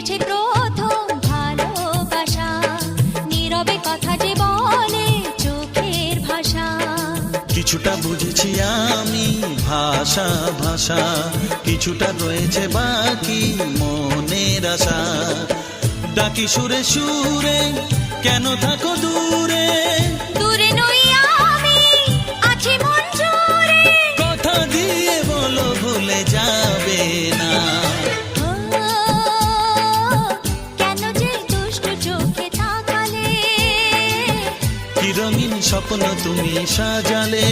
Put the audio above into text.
এসেছে প্রথম ভালোবাসা, নীরবে কথা যে বলে চোখের ভাষা। কিছুটা বুঝেছি আমি ভাষা ভাষা, কিছুটা রয়েছে বাকি মনের আশা। ডাকি সুরে সুরে কেন থাকো দূরে, দূরে নই আমি আছি মন জুড়ে। কথা দিয়ে বলো ভুলে যাবে না। ও, কেন যে দুষ্ট চোখে তাকালে, কি রঙিন স্বপ্ন তুমি সাজালে।